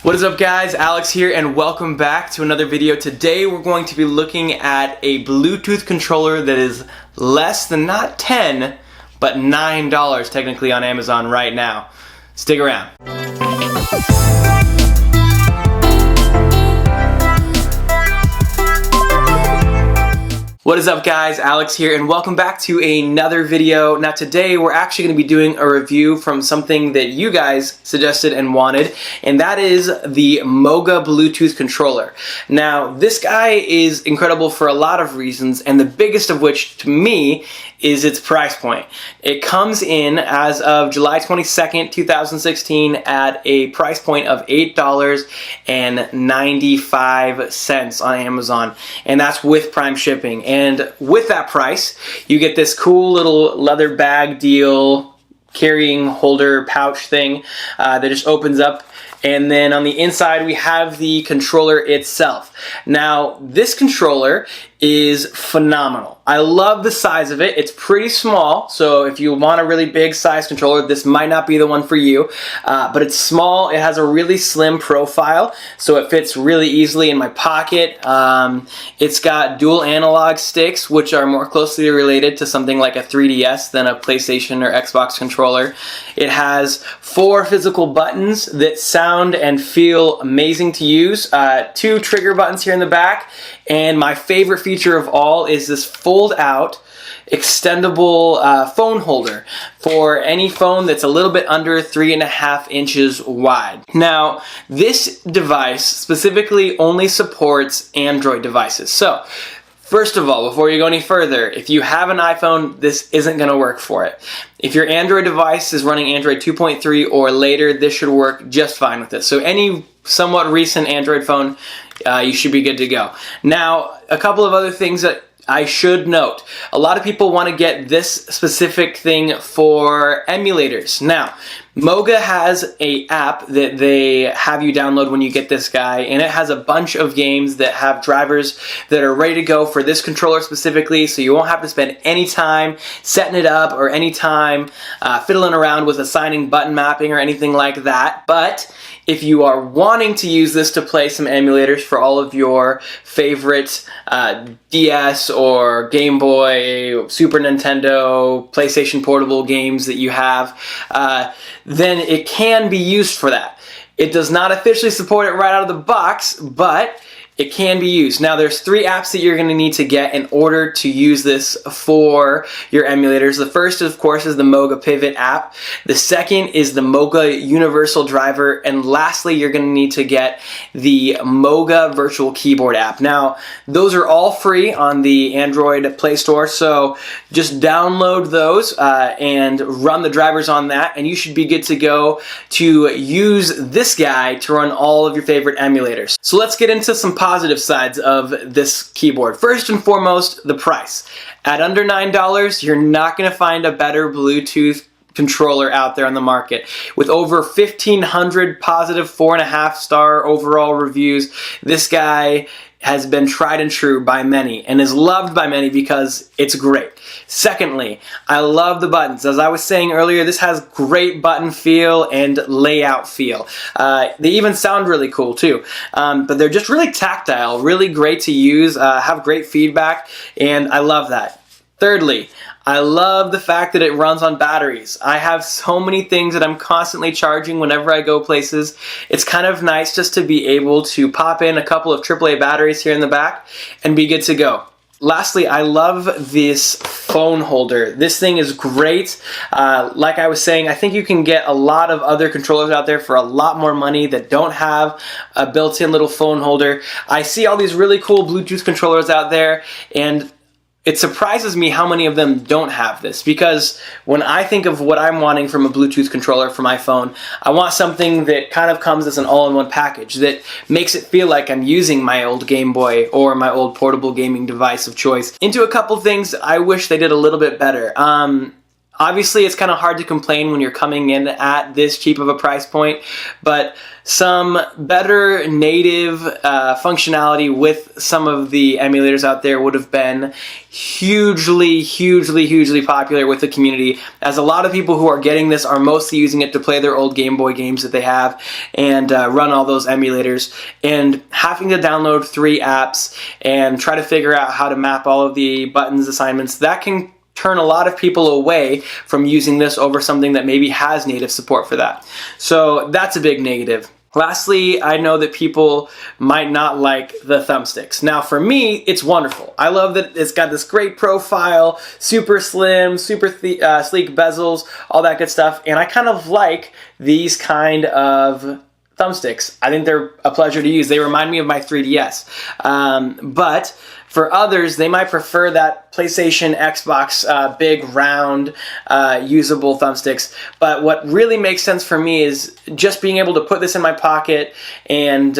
What is up guys, Alex here and welcome back to another video. Today we're going to be looking at a Bluetooth controller that is less than not $10 but $9 technically on Amazon right now. Stick around. What is up guys, Alex here and welcome back to another video. Now today we're actually going to be doing a review from something that you guys suggested and wanted, and that is the Moga Bluetooth controller. Now this guy is incredible for a lot of reasons, and the biggest of which to me is its price point. It comes in as of July 22nd, 2016 at a price point of $8.95 on Amazon, and that's with Prime shipping. And with that price, you get this cool little leather bag deal, carrying holder pouch thing that just opens up. And then on the inside, we have the controller itself. Now, this controller is phenomenal. I love the size of it. It's pretty small, so if you want a really big size controller, this might not be the one for you. But it's small. It has a really slim profile, so it fits really easily in my pocket. It's got dual analog sticks, which are more closely related to something like a 3DS than a PlayStation or Xbox controller. It has 4 physical buttons that sound and feel amazing to use. 2 trigger buttons here in the back, and my favorite feature of all is this fold-out extendable phone holder for any phone that's a little bit under 3.5 inches wide. Now, this device specifically only supports Android devices. So, first of all, before you go any further, if you have an iPhone, this isn't going to work for it. If your Android device is running Android 2.3 or later, this should work just fine with this. So any somewhat recent Android phone, you should be good to go. Now, a couple of other things that I should note. A lot of people want to get this specific thing for emulators. Now, Moga has an app that they have you download when you get this guy, and it has a bunch of games that have drivers that are ready to go for this controller specifically, so you won't have to spend any time setting it up or any time fiddling around with assigning button mapping or anything like that. But if you are wanting to use this to play some emulators for all of your favorite DS or Game Boy, Super Nintendo, PlayStation Portable games that you have, then it can be used for that. It does not officially support it right out of the box, but it can be used. Now, there's 3 apps that you're going to need to get in order to use this for your emulators. The first, of course, is the Moga Pivot app. The second is the Moga Universal Driver. And lastly, you're going to need to get the Moga Virtual Keyboard app. Now, those are all free on the Android Play Store, so just download those and run the drivers on that, and you should be good to go to use this guy to run all of your favorite emulators. So let's get into some positive sides of this keyboard. First and foremost, the price. At under $9, you're not going to find a better Bluetooth controller out there on the market. With over 1,500 positive 4.5-star overall reviews, this guy has been tried and true by many and is loved by many because it's great. Secondly, I love the buttons. As I was saying earlier, this has great button feel and layout feel. They even sound really cool too, but they're just really tactile, really great to use, have great feedback, and I love that. Thirdly, I love the fact that it runs on batteries. I have so many things that I'm constantly charging whenever I go places. It's kind of nice just to be able to pop in a couple of AAA batteries here in the back and be good to go. Lastly, I love this phone holder. This thing is great. Like I was saying, I think you can get a lot of other controllers out there for a lot more money that don't have a built-in little phone holder. I see all these really cool Bluetooth controllers out there, and it surprises me how many of them don't have this, because when I think of what I'm wanting from a Bluetooth controller for my phone, I want something that kind of comes as an all-in-one package that makes it feel like I'm using my old Game Boy or my old portable gaming device of choice. Into a couple things I wish they did a little bit better. Obviously, it's kind of hard to complain when you're coming in at this cheap of a price point, but some better native functionality with some of the emulators out there would have been hugely popular with the community, as a lot of people who are getting this are mostly using it to play their old Game Boy games that they have and run all those emulators, and having to download 3 apps and try to figure out how to map all of the buttons assignments, that can turn a lot of people away from using this over something that maybe has native support for that. So that's a big negative. Lastly, I know that people might not like the thumbsticks. Now for me, it's wonderful. I love that it's got this great profile, super slim, super sleek bezels, all that good stuff, and I kind of like these kind of thumbsticks. I think they're a pleasure to use. They remind me of my 3DS. But for others, they might prefer that PlayStation, Xbox, big, round, usable thumbsticks. But what really makes sense for me is just being able to put this in my pocket and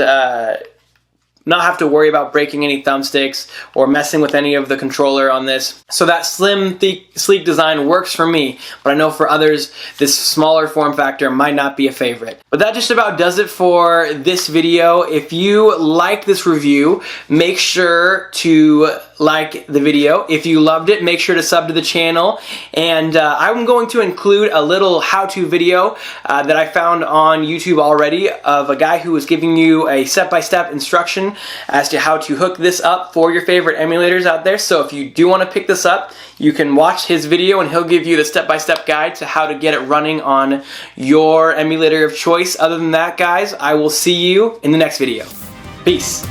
not have to worry about breaking any thumbsticks or messing with any of the controller on this. So that slim, sleek design works for me, but I know for others, this smaller form factor might not be a favorite. But that just about does it for this video. If you like this review, make sure to like the video. If you loved it, make sure to sub to the channel. And I'm going to include a little how-to video that I found on YouTube already of a guy who was giving you a step-by-step instruction as to how to hook this up for your favorite emulators out there. So if you do want to pick this up, you can watch his video and he'll give you the step-by-step guide to how to get it running on your emulator of choice. Other than that, guys, I will see you in the next video. Peace.